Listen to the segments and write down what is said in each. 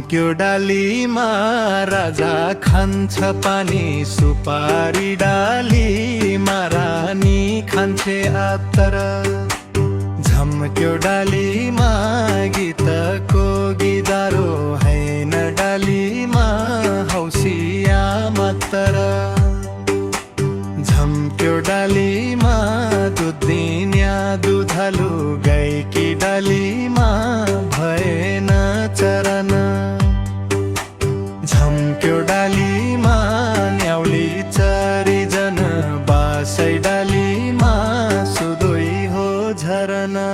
झम्क्यो डालीमा राजा खान्छ पानी, सुपारी डालीमा रानी खान्छे आतर। झम्क्यो डालीमा गीतको गिदारो हैन, डालीमा हौसिया मातर। झम्क्यो डालीमा दुध दिन्या दुधालु गाईकी डालीमा भएन चरन। झम्क्यो डालीमा न्याउली चरिजन, बासै डालीमा सुदोई हो झरना।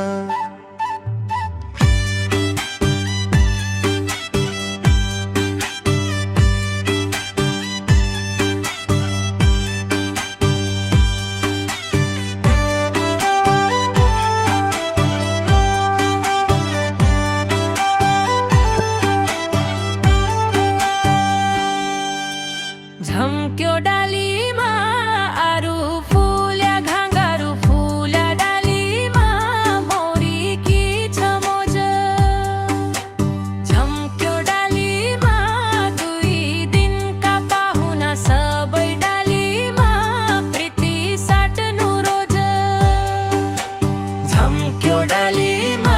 झम्क्यो डालीमा आरु फुल्या घाँगारु, फुल्या डालीमा मौरीकी छ मोज। झम्क्यो डालीमा दुई दिनका पाहुना, सबै डालीमा प्रीति साट्नु रोज। झम्क्यो डालीमा